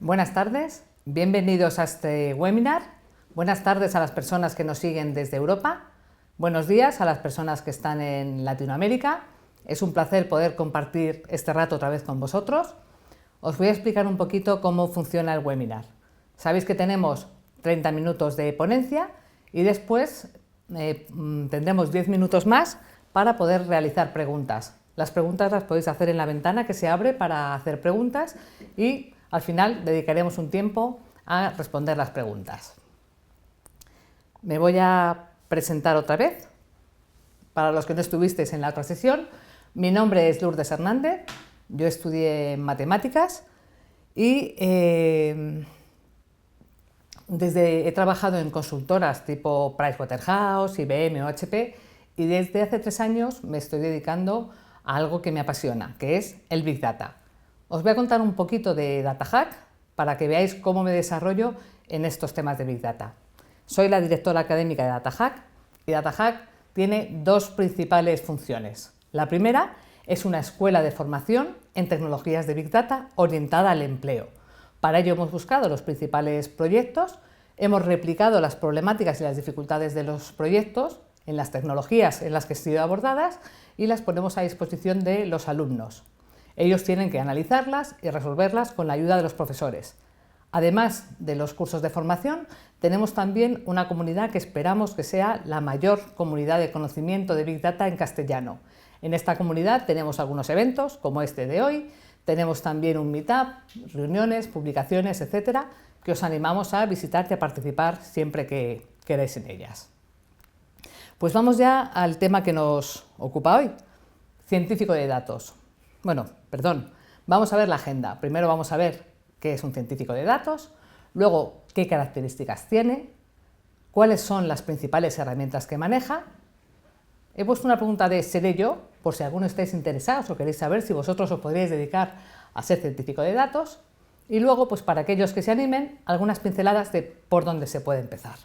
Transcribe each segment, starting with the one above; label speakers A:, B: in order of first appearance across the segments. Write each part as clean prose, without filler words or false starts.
A: Buenas tardes, bienvenidos a este webinar. Buenas tardes a las personas que nos siguen desde Europa. Buenos días a las personas que están en Latinoamérica. Es un placer poder compartir este rato otra vez con vosotros. Os voy a explicar un poquito cómo funciona el webinar. Sabéis que tenemos 30 minutos de ponencia y después tendremos 10 minutos más para poder realizar preguntas. Las preguntas las podéis hacer en la ventana que se abre para hacer preguntas y al final dedicaremos un tiempo a responder las preguntas. Me voy a presentar otra vez. Para los que no estuvisteis en la otra sesión, mi nombre es Lourdes Hernández, yo estudié matemáticas y he trabajado en consultoras tipo Pricewaterhouse, IBM o HP y desde hace 3 años me estoy dedicando a algo que me apasiona, que es el Big Data. Os voy a contar un poquito de DataHack para que veáis cómo me desarrollo en estos temas de Big Data. Soy la directora académica de DataHack y DataHack tiene dos principales funciones. La primera es una escuela de formación en tecnologías de Big Data orientada al empleo. Para ello hemos buscado los principales proyectos, hemos replicado las problemáticas y las dificultades de los proyectos en las tecnologías en las que han sido abordadas y las ponemos a disposición de los alumnos. Ellos tienen que analizarlas y resolverlas con la ayuda de los profesores. Además de los cursos de formación, tenemos también una comunidad que esperamos que sea la mayor comunidad de conocimiento de Big Data en castellano. En esta comunidad tenemos algunos eventos, como este de hoy, tenemos también un meetup, reuniones, publicaciones, etcétera, que os animamos a visitar y a participar siempre que queráis en ellas. Pues vamos ya al tema que nos ocupa hoy, científico de datos. Vamos a ver la agenda. Primero vamos a ver qué es un científico de datos, luego qué características tiene, cuáles son las principales herramientas que maneja. He puesto una pregunta de ¿seré yo? Por si alguno estáis interesados o queréis saber si vosotros os podríais dedicar a ser científico de datos. Y luego, pues para aquellos que se animen, algunas pinceladas de por dónde se puede empezar.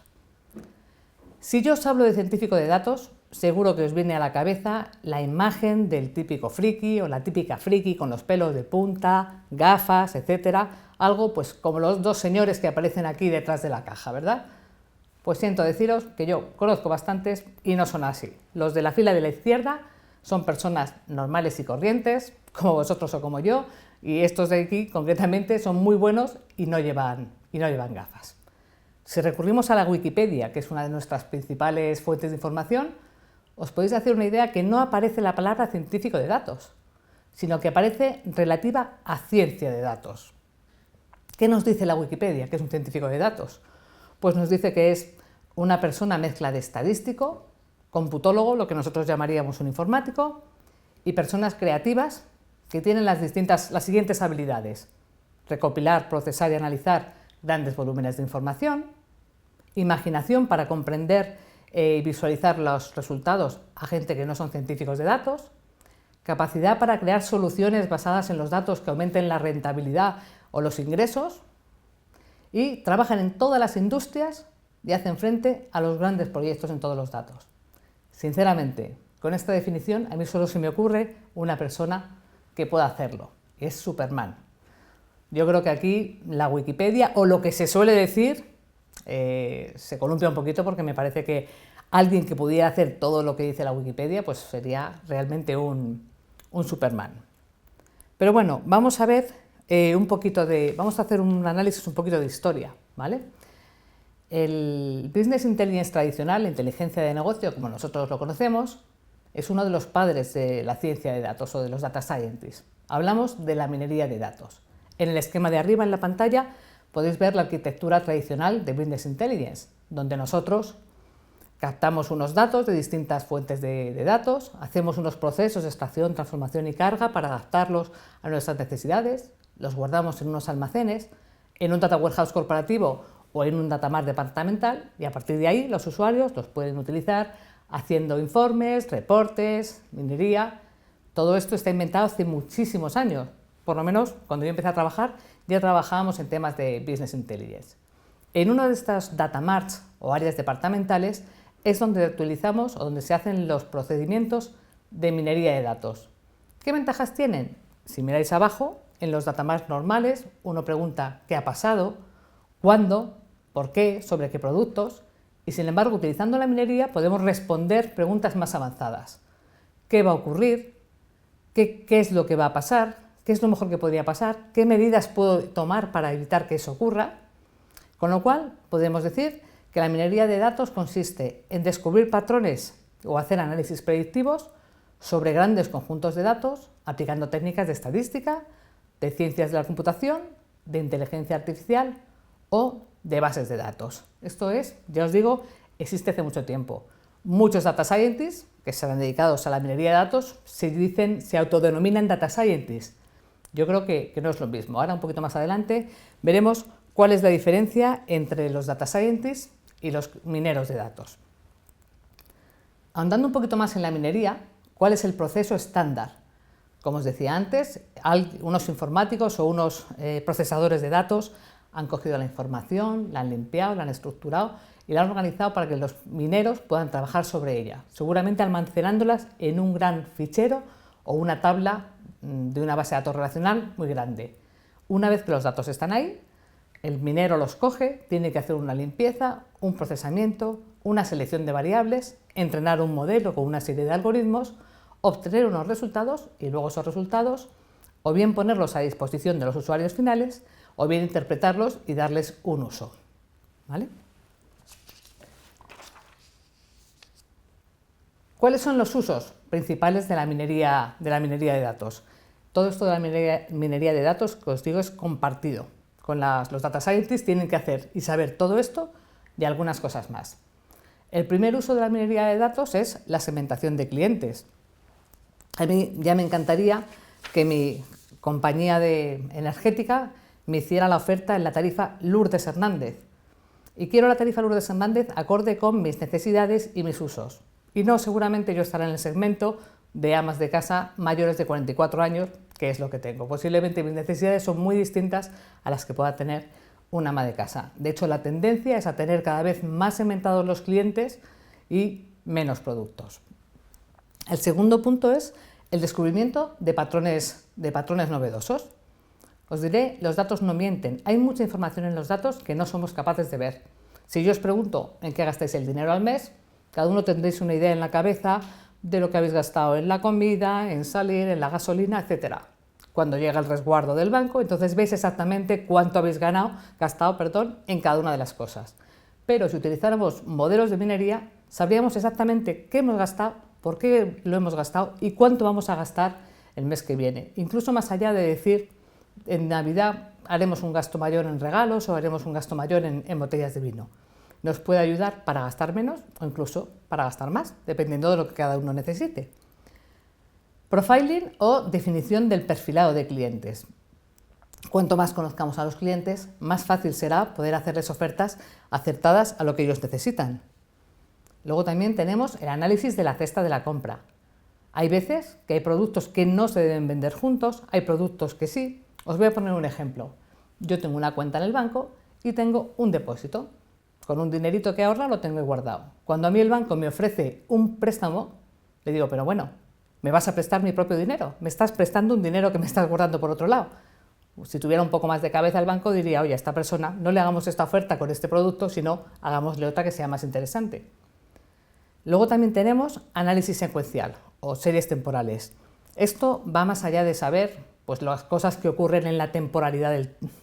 A: Si yo os hablo de científico de datos, seguro que os viene a la cabeza la imagen del típico friki o la típica friki con los pelos de punta, gafas, etcétera, algo pues como los dos señores que aparecen aquí detrás de la caja, ¿verdad? Pues siento deciros que yo conozco bastantes y no son así. Los de la fila de la izquierda son personas normales y corrientes, como vosotros o como yo, y estos de aquí concretamente son muy buenos y no llevan gafas. Si recurrimos a la Wikipedia, que es una de nuestras principales fuentes de información, os podéis hacer una idea que no aparece la palabra científico de datos, sino que aparece relativa a ciencia de datos. ¿Qué nos dice la Wikipedia que es un científico de datos? Pues nos dice que es una persona mezcla de estadístico, computólogo, lo que nosotros llamaríamos un informático, y personas creativas que tienen las siguientes habilidades: recopilar, procesar y analizar grandes volúmenes de información, imaginación para comprender y visualizar los resultados a gente que no son científicos de datos, capacidad para crear soluciones basadas en los datos que aumenten la rentabilidad o los ingresos, y trabajan en todas las industrias y hacen frente a los grandes proyectos en todos los datos. Sinceramente, con esta definición a mí solo se me ocurre una persona que pueda hacerlo, y es Superman. Yo creo que aquí la Wikipedia, o lo que se suele decir, se columpia un poquito, porque me parece que alguien que pudiera hacer todo lo que dice la Wikipedia pues sería realmente un Superman. Pero bueno, vamos a ver vamos a hacer un análisis un poquito de historia, ¿vale? El Business Intelligence tradicional, la inteligencia de negocio, como nosotros lo conocemos, es uno de los padres de la ciencia de datos o de los data scientists. Hablamos de la minería de datos. En el esquema de arriba en la pantalla podéis ver la arquitectura tradicional de Business Intelligence, donde nosotros captamos unos datos de distintas fuentes de datos, hacemos unos procesos de extracción, transformación y carga para adaptarlos a nuestras necesidades, los guardamos en unos almacenes, en un data warehouse corporativo o en un data mart departamental, y a partir de ahí los usuarios los pueden utilizar haciendo informes, reportes, minería. Todo esto está inventado hace muchísimos años. Por lo menos cuando yo empecé a trabajar ya trabajábamos en temas de Business Intelligence. En una de estas data marts o áreas departamentales es donde utilizamos o donde se hacen los procedimientos de minería de datos. ¿Qué ventajas tienen? Si miráis abajo, en los datamarts normales uno pregunta qué ha pasado, cuándo, por qué, sobre qué productos, y sin embargo utilizando la minería podemos responder preguntas más avanzadas. ¿Qué va a ocurrir? ¿Qué es lo que va a pasar? ¿Qué es lo mejor que podría pasar? ¿Qué medidas puedo tomar para evitar que eso ocurra? Con lo cual podemos decir que la minería de datos consiste en descubrir patrones o hacer análisis predictivos sobre grandes conjuntos de datos aplicando técnicas de estadística, de ciencias de la computación, de inteligencia artificial o de bases de datos. Esto es, ya os digo, existe hace mucho tiempo. Muchos data scientists que se han dedicado a la minería de datos se autodenominan data scientists. Yo creo que no es lo mismo. Ahora, un poquito más adelante, veremos cuál es la diferencia entre los data scientists y los mineros de datos. Ahondando un poquito más en la minería, ¿cuál es el proceso estándar? Como os decía antes, unos informáticos o unos procesadores de datos han cogido la información, la han limpiado, la han estructurado y la han organizado para que los mineros puedan trabajar sobre ella, seguramente almacenándolas en un gran fichero o una tabla de una base de datos relacional muy grande. Una vez que los datos están ahí, el minero los coge, tiene que hacer una limpieza, un procesamiento, una selección de variables, entrenar un modelo con una serie de algoritmos, obtener unos resultados y luego esos resultados o bien ponerlos a disposición de los usuarios finales o bien interpretarlos y darles un uso. ¿Vale? ¿Cuáles son los usos principales de la minería de datos? Todo esto de la minería de datos, que os digo, es compartido. Los data scientists tienen que hacer y saber todo esto y algunas cosas más. El primer uso de la minería de datos es la segmentación de clientes. A mí ya me encantaría que mi compañía energética me hiciera la oferta en la tarifa Lourdes Hernández. Y quiero la tarifa Lourdes Hernández acorde con mis necesidades y mis usos. Y no, seguramente yo estaré en el segmento de amas de casa mayores de 44 años, que es lo que tengo. Posiblemente mis necesidades son muy distintas a las que pueda tener un ama de casa. De hecho, la tendencia es a tener cada vez más segmentados los clientes y menos productos. El segundo punto es el descubrimiento de patrones novedosos. Os diré, los datos no mienten. Hay mucha información en los datos que no somos capaces de ver. Si yo os pregunto en qué gastáis el dinero al mes, cada uno tendréis una idea en la cabeza de lo que habéis gastado en la comida, en salir, en la gasolina, etc. Cuando llega el resguardo del banco, entonces veis exactamente cuánto habéis gastado en cada una de las cosas. Pero si utilizáramos modelos de minería, sabríamos exactamente qué hemos gastado, por qué lo hemos gastado y cuánto vamos a gastar el mes que viene. Incluso más allá de decir, en Navidad haremos un gasto mayor en regalos o haremos un gasto mayor en botellas de vino. Nos puede ayudar para gastar menos o incluso para gastar más, dependiendo de lo que cada uno necesite. Profiling o definición del perfilado de clientes. Cuanto más conozcamos a los clientes, más fácil será poder hacerles ofertas acertadas a lo que ellos necesitan. Luego también tenemos el análisis de la cesta de la compra. Hay veces que hay productos que no se deben vender juntos, hay productos que sí. Os voy a poner un ejemplo. Yo tengo una cuenta en el banco y tengo un depósito. Con un dinerito que ahorra lo tengo guardado. Cuando a mí el banco me ofrece un préstamo, le digo, pero bueno, ¿me vas a prestar mi propio dinero? ¿Me estás prestando un dinero que me estás guardando por otro lado? Si tuviera un poco más de cabeza el banco diría, oye, a esta persona no le hagamos esta oferta con este producto, sino hagámosle otra que sea más interesante. Luego también tenemos análisis secuencial o series temporales. Esto va más allá de saber pues, las cosas que ocurren en la temporalidad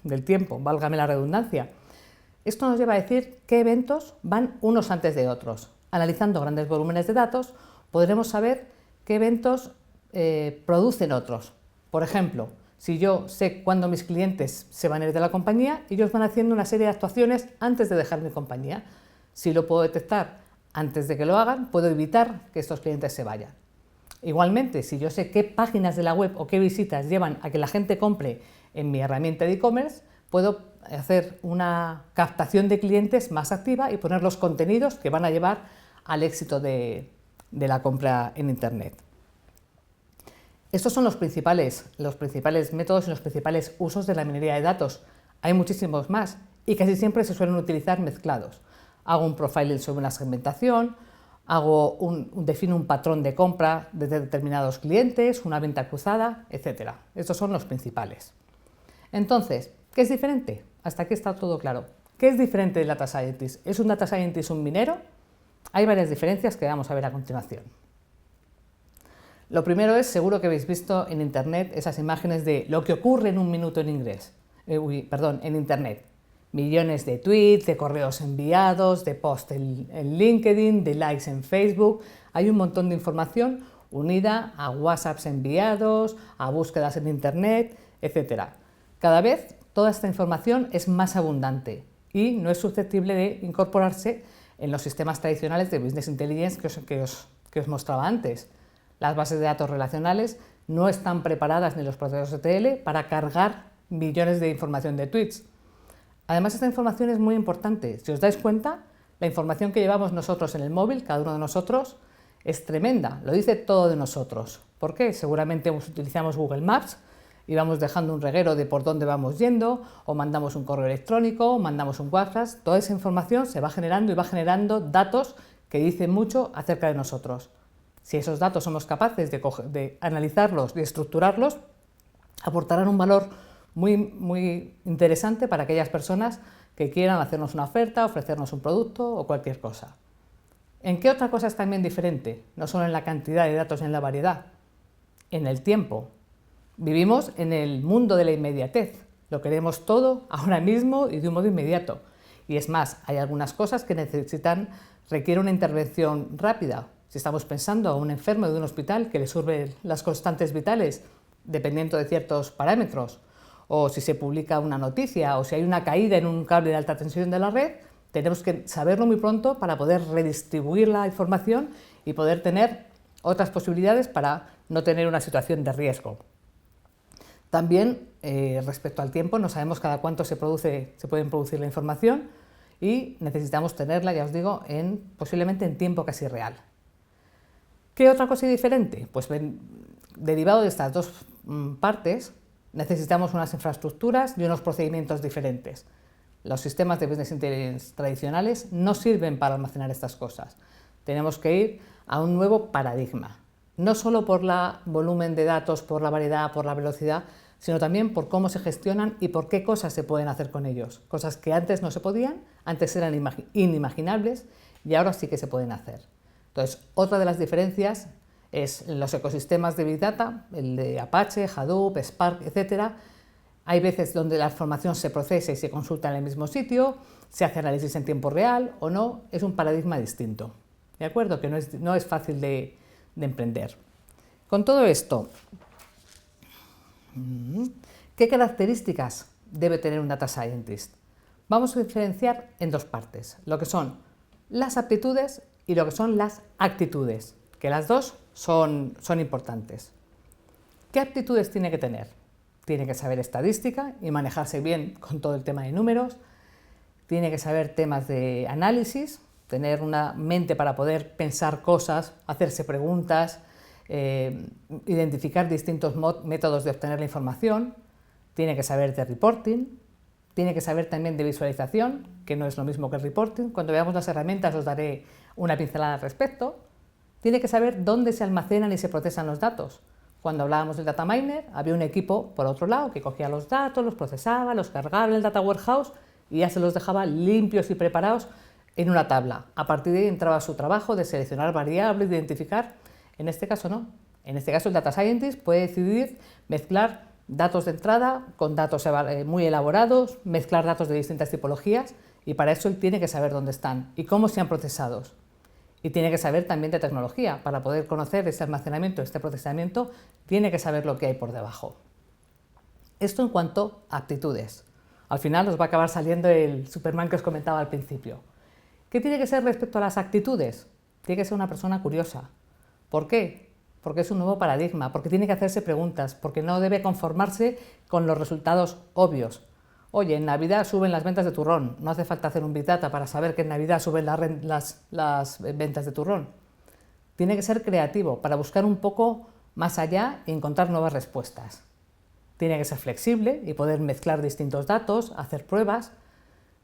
A: del tiempo, válgame la redundancia. Esto nos lleva a decir qué eventos van unos antes de otros. Analizando grandes volúmenes de datos, podremos saber qué eventos producen otros. Por ejemplo, si yo sé cuándo mis clientes se van a ir de la compañía, ellos van haciendo una serie de actuaciones antes de dejar mi compañía. Si lo puedo detectar antes de que lo hagan, puedo evitar que estos clientes se vayan. Igualmente, si yo sé qué páginas de la web o qué visitas llevan a que la gente compre en mi herramienta de e-commerce, puedo hacer una captación de clientes más activa y poner los contenidos que van a llevar al éxito de la compra en Internet. Estos son los principales métodos y los principales usos de la minería de datos. Hay muchísimos más y casi siempre se suelen utilizar mezclados. Hago un profiling sobre una segmentación, defino un patrón de compra de determinados clientes, una venta cruzada, etc. Estos son los principales. Entonces, ¿qué es diferente? Hasta aquí está todo claro. ¿Qué es diferente del Data Scientist? ¿Es un Data Scientist un minero? Hay varias diferencias que vamos a ver a continuación. Lo primero es, seguro que habéis visto en Internet esas imágenes de lo que ocurre en un minuto en en Internet. Millones de tweets, de correos enviados, de posts en LinkedIn, de likes en Facebook. Hay un montón de información unida a WhatsApps enviados, a búsquedas en Internet, etc. Cada vez toda esta información es más abundante y no es susceptible de incorporarse en los sistemas tradicionales de Business Intelligence que os mostraba antes. Las bases de datos relacionales no están preparadas ni los procesos ETL para cargar millones de información de tweets. Además, esta información es muy importante. Si os dais cuenta, la información que llevamos nosotros en el móvil, cada uno de nosotros, es tremenda. Lo dice todo de nosotros. ¿Por qué? Seguramente utilizamos Google Maps y vamos dejando un reguero de por dónde vamos yendo, o mandamos un correo electrónico, o mandamos un WhatsApp. Toda esa información se va generando y va generando datos que dicen mucho acerca de nosotros. Si esos datos somos capaces de analizarlos y estructurarlos, aportarán un valor muy interesante para aquellas personas que quieran hacernos una oferta, ofrecernos un producto o cualquier cosa. ¿En qué otra cosa es también diferente? No solo en la cantidad de datos y en la variedad, en el tiempo. Vivimos en el mundo de la inmediatez. Lo queremos todo ahora mismo y de un modo inmediato. Y es más, hay algunas cosas que requieren una intervención rápida. Si estamos pensando a un enfermo de un hospital que le surven las constantes vitales dependiendo de ciertos parámetros, o si se publica una noticia, o si hay una caída en un cable de alta tensión de la red, tenemos que saberlo muy pronto para poder redistribuir la información y poder tener otras posibilidades para no tener una situación de riesgo. También, respecto al tiempo, no sabemos cada cuánto se pueden producir la información y necesitamos tenerla, ya os digo, posiblemente en tiempo casi real. ¿Qué otra cosa es diferente? Pues derivado de estas dos partes, necesitamos unas infraestructuras y unos procedimientos diferentes. Los sistemas de Business Intelligence tradicionales no sirven para almacenar estas cosas. Tenemos que ir a un nuevo paradigma, no solo por el volumen de datos, por la variedad, por la velocidad, sino también por cómo se gestionan y por qué cosas se pueden hacer con ellos. Cosas que antes no se podían, antes eran inimaginables y ahora sí que se pueden hacer. Entonces, otra de las diferencias es en los ecosistemas de Big Data, el de Apache, Hadoop, Spark, etc. Hay veces donde la información se procesa y se consulta en el mismo sitio, se hace análisis en tiempo real o no, es un paradigma distinto. ¿De acuerdo? Que no es fácil de emprender. Con todo esto, ¿qué características debe tener un Data Scientist? Vamos a diferenciar en dos partes, lo que son las aptitudes y lo que son las actitudes, que las dos son importantes. ¿Qué aptitudes tiene que tener? Tiene que saber estadística y manejarse bien con todo el tema de números, tiene que saber temas de análisis, tener una mente para poder pensar cosas, hacerse preguntas, identificar distintos métodos de obtener la información, tiene que saber de reporting, tiene que saber también de visualización, que no es lo mismo que el reporting. Cuando veamos las herramientas os daré una pincelada al respecto. Tiene que saber dónde se almacenan y se procesan los datos. Cuando hablábamos del data miner, había un equipo por otro lado que cogía los datos, los procesaba, los cargaba en el data warehouse y ya se los dejaba limpios y preparados en una tabla. A partir de ahí entraba su trabajo de seleccionar variables, de identificar. En este caso no. En este caso el data scientist puede decidir mezclar datos de entrada con datos muy elaborados, mezclar datos de distintas tipologías y para eso él tiene que saber dónde están y cómo se han procesado. Y tiene que saber también de tecnología. Para poder conocer este almacenamiento, este procesamiento, tiene que saber lo que hay por debajo. Esto en cuanto a aptitudes. Al final os va a acabar saliendo el Superman que os comentaba al principio. ¿Qué tiene que ser respecto a las actitudes? Tiene que ser una persona curiosa. ¿Por qué? Porque es un nuevo paradigma, porque tiene que hacerse preguntas, porque no debe conformarse con los resultados obvios. Oye, en Navidad suben las ventas de turrón, no hace falta hacer un Big Data para saber que en Navidad suben las ventas de turrón. Tiene que ser creativo para buscar un poco más allá y encontrar nuevas respuestas. Tiene que ser flexible y poder mezclar distintos datos, hacer pruebas.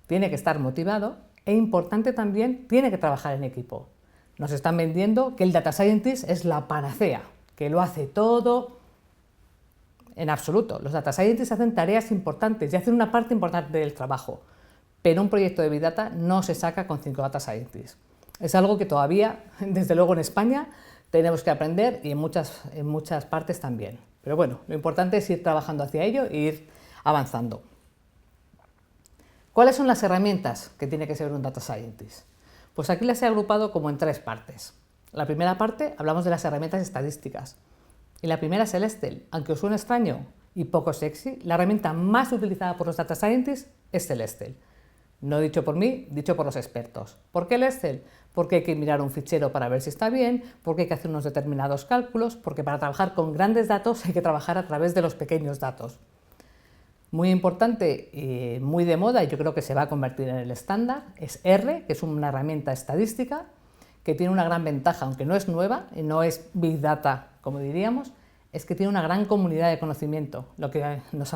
A: Tiene que estar motivado e importante también, tiene que trabajar en equipo. Nos están vendiendo que el Data Scientist es la panacea, que lo hace todo. en absoluto. Los data scientists hacen tareas importantes y hacen una parte importante del trabajo, pero un proyecto de Big Data no se saca con 5 data scientists. Es algo que todavía, desde luego en España, tenemos que aprender y en muchas partes también. Pero bueno, lo importante es ir trabajando hacia ello e ir avanzando. ¿Cuáles son las herramientas que tiene que saber un data scientist? Pues aquí las he agrupado como en 3 partes. La primera parte hablamos de las herramientas estadísticas. Y la primera es el Excel. Aunque os suene extraño y poco sexy, la herramienta más utilizada por los data scientists es el Excel. No dicho por mí, dicho por los expertos. ¿Por qué el Excel? Porque hay que mirar un fichero para ver si está bien, porque hay que hacer unos determinados cálculos, porque para trabajar con grandes datos hay que trabajar a través de los pequeños datos. Muy importante y muy de moda, y yo creo que se va a convertir en el estándar, es R, que es una herramienta estadística que tiene una gran ventaja, aunque no es nueva y no es Big Data, como diríamos, es que tiene una gran comunidad de conocimiento, lo que nos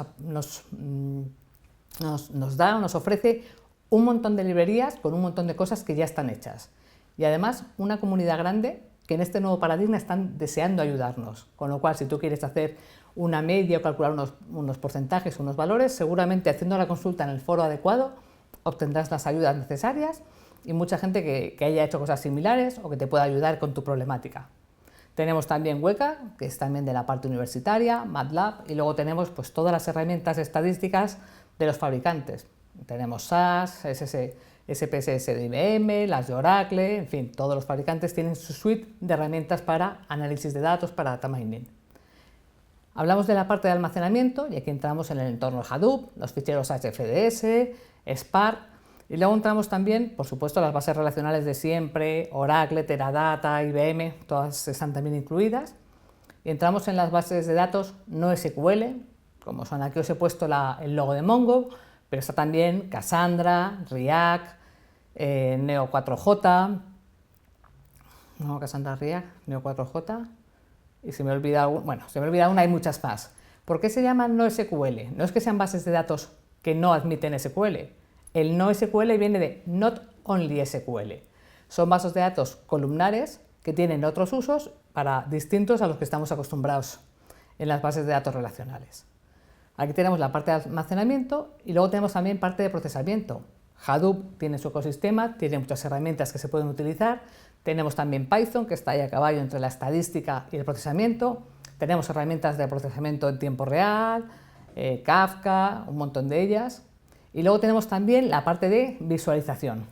A: ofrece un montón de librerías con un montón de cosas que ya están hechas. Y además una comunidad grande que en este nuevo paradigma están deseando ayudarnos. Con lo cual, si tú quieres hacer una media o calcular unos porcentajes, unos valores, seguramente haciendo la consulta en el foro adecuado obtendrás las ayudas necesarias y mucha gente que haya hecho cosas similares o que te pueda ayudar con tu problemática. Tenemos también Weka, que es también de la parte universitaria, MATLAB, y luego tenemos pues todas las herramientas estadísticas de los fabricantes. Tenemos SAS, SPSS de IBM, las de Oracle, en fin, todos los fabricantes tienen su suite de herramientas para análisis de datos, para data mining. Hablamos de la parte de almacenamiento y aquí entramos en el entorno Hadoop, los ficheros HFDS, Spark, y luego entramos también, por supuesto, las bases relacionales de siempre, Oracle, Teradata, IBM, todas están también incluidas. Y entramos en las bases de datos no SQL, como son aquí os he puesto el logo de Mongo, pero está también Cassandra, React, Neo4j, no, Cassandra, React, Neo4j, y se me olvida una, hay muchas más. ¿Por qué se llaman no SQL? No es que sean bases de datos que no admiten SQL. El no SQL viene de Not Only SQL. Son bases de datos columnares que tienen otros usos distintos a los que estamos acostumbrados en las bases de datos relacionales. Aquí tenemos la parte de almacenamiento y luego tenemos también parte de procesamiento. Hadoop tiene su ecosistema, tiene muchas herramientas que se pueden utilizar. Tenemos también Python, que está ahí a caballo entre la estadística y el procesamiento. Tenemos herramientas de procesamiento en tiempo real, Kafka, un montón de ellas. Y luego tenemos también la parte de visualización.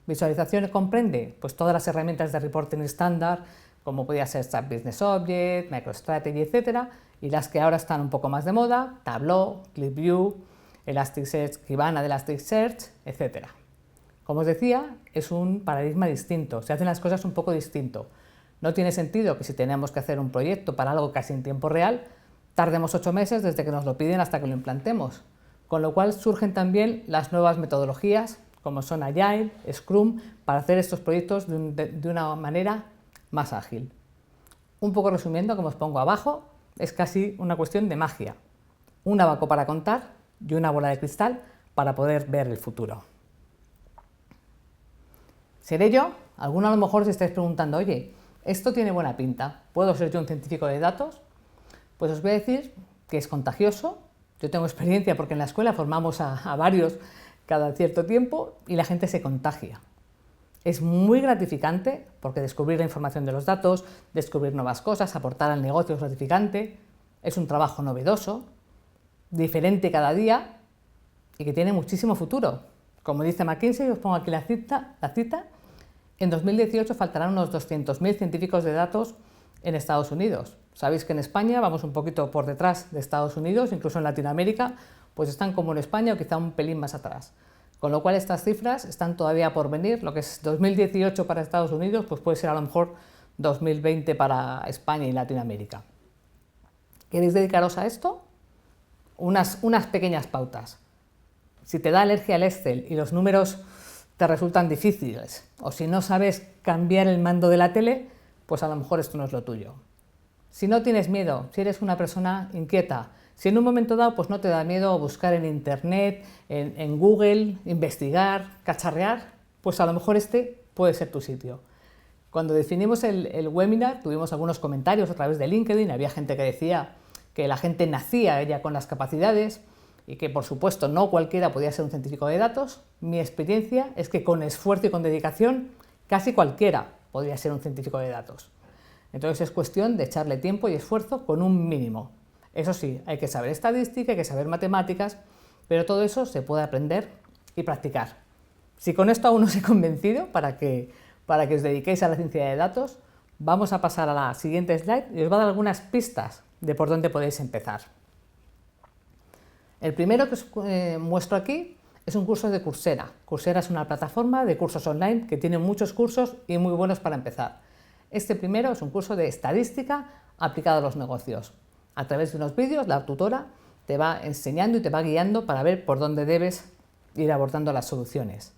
A: Visualización comprende pues, todas las herramientas de reporting estándar, como podría ser SAP Business Object, MicroStrategy, etc. Y las que ahora están un poco más de moda, Tableau, ClickView, Elasticsearch, Kibana de Elasticsearch, etc. Como os decía, es un paradigma distinto, se hacen las cosas un poco distinto. No tiene sentido que si tenemos que hacer un proyecto para algo casi en tiempo real, tardemos 8 meses desde que nos lo piden hasta que lo implantemos. Con lo cual surgen también las nuevas metodologías, como son Agile, Scrum, para hacer estos proyectos de una manera más ágil. Un poco resumiendo, como os pongo abajo, es casi una cuestión de magia. Un abaco para contar y una bola de cristal para poder ver el futuro. ¿Seré yo? Alguno a lo mejor os estáis preguntando, oye, ¿esto tiene buena pinta? ¿Puedo ser yo un científico de datos? Pues os voy a decir que es contagioso. Yo tengo experiencia porque en la escuela formamos a varios cada cierto tiempo y la gente se contagia. Es muy gratificante porque descubrir la información de los datos, descubrir nuevas cosas, aportar al negocio es gratificante. Es un trabajo novedoso, diferente cada día y que tiene muchísimo futuro. Como dice McKinsey, os pongo aquí la cita, en 2018 faltarán unos 200.000 científicos de datos en Estados Unidos. Sabéis que en España vamos un poquito por detrás de Estados Unidos, incluso en Latinoamérica, pues están como en España o quizá un pelín más atrás. Con lo cual estas cifras están todavía por venir, lo que es 2018 para Estados Unidos, pues puede ser a lo mejor 2020 para España y Latinoamérica. ¿Queréis dedicaros a esto? Unas pequeñas pautas. Si te da alergia al Excel y los números te resultan difíciles, o si no sabes cambiar el mando de la tele, pues a lo mejor esto no es lo tuyo. Si no tienes miedo, si eres una persona inquieta, si en un momento dado pues no te da miedo buscar en internet, en Google, investigar, cacharrear, pues a lo mejor este puede ser tu sitio. Cuando definimos el webinar tuvimos algunos comentarios a través de LinkedIn, había gente que decía que la gente nacía ya con las capacidades y que, por supuesto, no cualquiera podía ser un científico de datos. Mi experiencia es que con esfuerzo y con dedicación casi cualquiera podría ser un científico de datos. Entonces es cuestión de echarle tiempo y esfuerzo con un mínimo. Eso sí, hay que saber estadística, hay que saber matemáticas, pero todo eso se puede aprender y practicar. Si con esto aún no os he convencido para que os dediquéis a la ciencia de datos, vamos a pasar a la siguiente slide y os va a dar algunas pistas de por dónde podéis empezar. El primero que os muestro aquí es un curso de Coursera. Coursera es una plataforma de cursos online que tiene muchos cursos y muy buenos para empezar. Este primero es un curso de estadística aplicada a los negocios. A través de unos vídeos, la tutora te va enseñando y te va guiando para ver por dónde debes ir abordando las soluciones.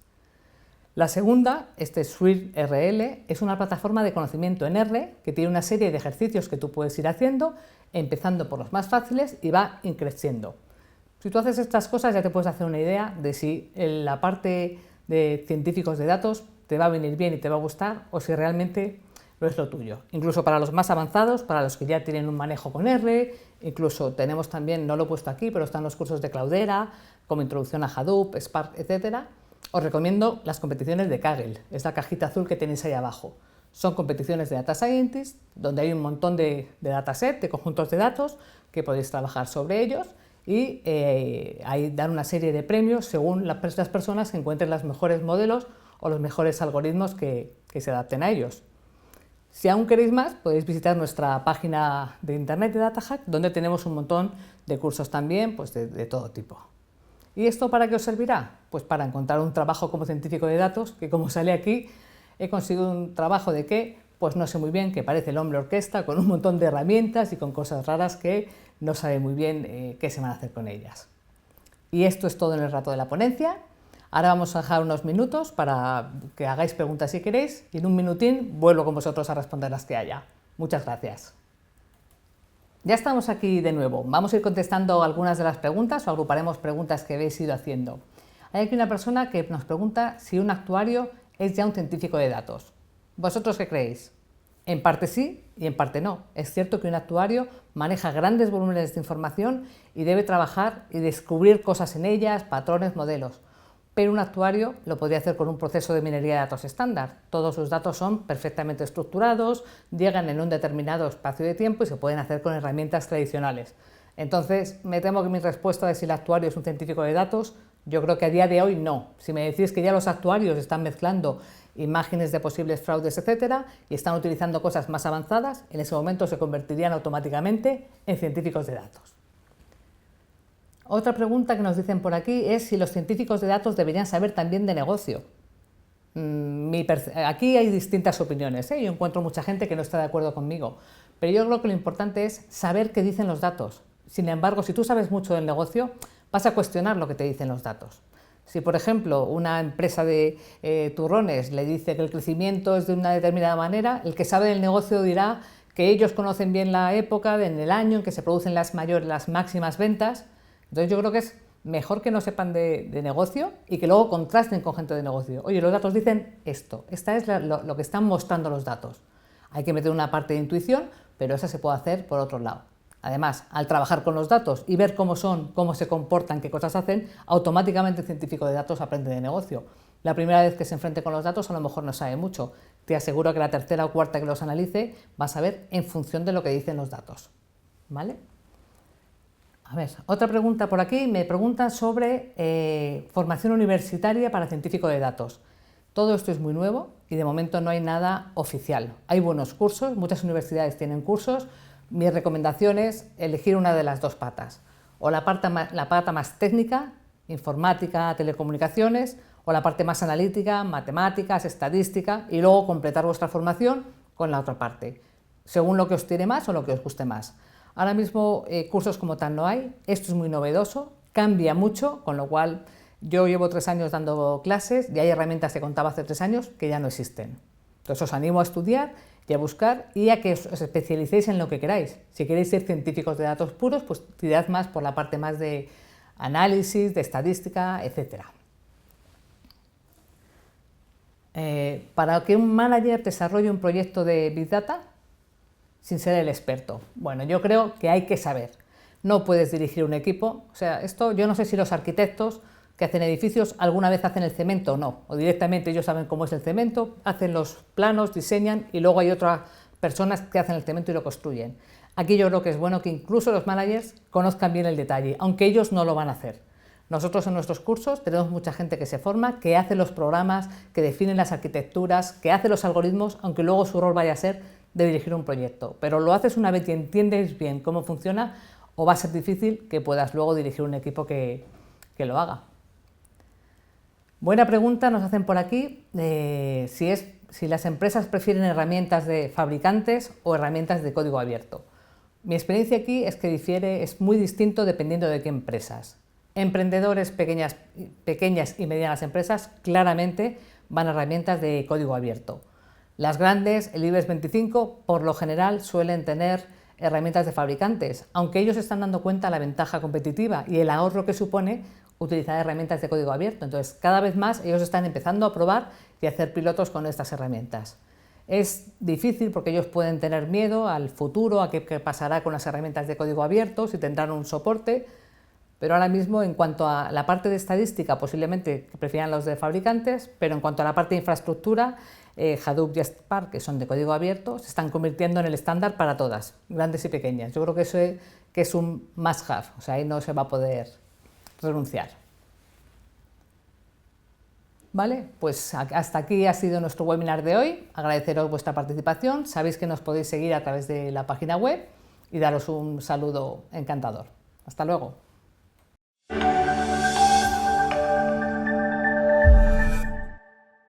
A: La segunda, este SwirRL, es una plataforma de conocimiento en R que tiene una serie de ejercicios que tú puedes ir haciendo, empezando por los más fáciles y va increciendo. Si tú haces estas cosas ya te puedes hacer una idea de si la parte de científicos de datos te va a venir bien y te va a gustar o si realmente no es lo tuyo. Incluso para los más avanzados, para los que ya tienen un manejo con R, incluso tenemos también, no lo he puesto aquí, pero están los cursos de Cloudera, como Introducción a Hadoop, Spark, etc. Os recomiendo las competiciones de Kaggle, es la cajita azul que tenéis ahí abajo. Son competiciones de Data Scientist, donde hay un montón de dataset, de conjuntos de datos, que podéis trabajar sobre ellos y ahí dan una serie de premios según las personas que encuentren los mejores modelos o los mejores algoritmos que se adapten a ellos. Si aún queréis más, podéis visitar nuestra página de internet de DataHack, donde tenemos un montón de cursos también, pues de todo tipo. ¿Y esto para qué os servirá? Pues para encontrar un trabajo como científico de datos, que como sale aquí, he conseguido un trabajo de que, pues no sé muy bien, que parece el hombre orquesta, con un montón de herramientas y con cosas raras que no sabe muy bien qué se van a hacer con ellas. Y esto es todo en el rato de la ponencia. Ahora vamos a dejar unos minutos para que hagáis preguntas si queréis y en un minutín vuelvo con vosotros a responder las que haya. Muchas gracias. Ya estamos aquí de nuevo. Vamos a ir contestando algunas de las preguntas o agruparemos preguntas que habéis ido haciendo. Hay aquí una persona que nos pregunta si un actuario es ya un científico de datos. ¿Vosotros qué creéis? En parte sí y en parte no. Es cierto que un actuario maneja grandes volúmenes de información y debe trabajar y descubrir cosas en ellas, patrones, modelos. Pero un actuario lo podría hacer con un proceso de minería de datos estándar. Todos sus datos son perfectamente estructurados, llegan en un determinado espacio de tiempo y se pueden hacer con herramientas tradicionales. Entonces, me temo que mi respuesta de si el actuario es un científico de datos, yo creo que a día de hoy no. Si me decís que ya los actuarios están mezclando imágenes de posibles fraudes, etcétera, y están utilizando cosas más avanzadas, en ese momento se convertirían automáticamente en científicos de datos. Otra pregunta que nos dicen por aquí es si los científicos de datos deberían saber también de negocio. Aquí hay distintas opiniones, Yo encuentro mucha gente que no está de acuerdo conmigo, pero yo creo que lo importante es saber qué dicen los datos. Sin embargo, si tú sabes mucho del negocio, vas a cuestionar lo que te dicen los datos. Si, por ejemplo, una empresa de turrones le dice que el crecimiento es de una determinada manera, el que sabe del negocio dirá que ellos conocen bien la época en el año en que se producen las máximas ventas. Entonces yo creo que es mejor que no sepan de negocio y que luego contrasten con gente de negocio. Oye, los datos dicen esto, esta es lo que están mostrando los datos. Hay que meter una parte de intuición, pero esa se puede hacer por otro lado. Además, al trabajar con los datos y ver cómo son, cómo se comportan, qué cosas hacen, automáticamente el científico de datos aprende de negocio. La primera vez que se enfrente con los datos a lo mejor no sabe mucho. Te aseguro que la tercera o cuarta que los analice va a saber en función de lo que dicen los datos. ¿Vale? A ver, otra pregunta por aquí, me preguntan sobre formación universitaria para científico de datos. Todo esto es muy nuevo y de momento no hay nada oficial. Hay buenos cursos, muchas universidades tienen cursos. Mi recomendación es elegir una de las dos patas, o la pata más técnica, informática, telecomunicaciones, o la parte más analítica, matemáticas, estadística, y luego completar vuestra formación con la otra parte, según lo que os tire más o lo que os guste más. Ahora mismo cursos como tal no hay, esto es muy novedoso, cambia mucho, con lo cual yo llevo 3 años dando clases y hay herramientas que contaba hace 3 años que ya no existen. Entonces os animo a estudiar y a buscar y a que os especialicéis en lo que queráis. Si queréis ser científicos de datos puros, pues tirad más por la parte más de análisis, de estadística, etc. Para que un manager desarrolle un proyecto de Big Data, sin ser el experto. Bueno, yo creo que hay que saber. no puedes dirigir un equipo. O sea, esto yo no sé si los arquitectos que hacen edificios alguna vez hacen el cemento o no, o directamente ellos saben cómo es el cemento, hacen los planos, diseñan y luego hay otras personas que hacen el cemento y lo construyen. Aquí yo creo que es bueno que incluso los managers conozcan bien el detalle, aunque ellos no lo van a hacer. Nosotros en nuestros cursos tenemos mucha gente que se forma, que hace los programas, que define las arquitecturas, que hace los algoritmos, aunque luego su rol vaya a ser de dirigir un proyecto. Pero lo haces una vez y entiendes bien cómo funciona, o va a ser difícil que puedas luego dirigir un equipo que lo haga. Buena pregunta nos hacen por aquí, si las empresas prefieren herramientas de fabricantes o herramientas de código abierto. Mi experiencia aquí es que es muy distinto dependiendo de qué empresas. Emprendedores, pequeñas y medianas empresas, claramente van a herramientas de código abierto. Las grandes, el IBEX 25, por lo general suelen tener herramientas de fabricantes, aunque ellos están dando cuenta de la ventaja competitiva y el ahorro que supone utilizar herramientas de código abierto. Entonces, cada vez más ellos están empezando a probar y a hacer pilotos con estas herramientas. Es difícil porque ellos pueden tener miedo al futuro, a qué pasará con las herramientas de código abierto, si tendrán un soporte, pero ahora mismo en cuanto a la parte de estadística posiblemente prefieran los de fabricantes, pero en cuanto a la parte de infraestructura, Hadoop y Spark, que son de código abierto, se están convirtiendo en el estándar para todas, grandes y pequeñas. Yo creo que eso es un must have, o sea, ahí no se va a poder renunciar. Vale, pues hasta aquí ha sido nuestro webinar de hoy. Agradeceros vuestra participación. Sabéis que nos podéis seguir a través de la página web y daros un saludo encantador. Hasta luego.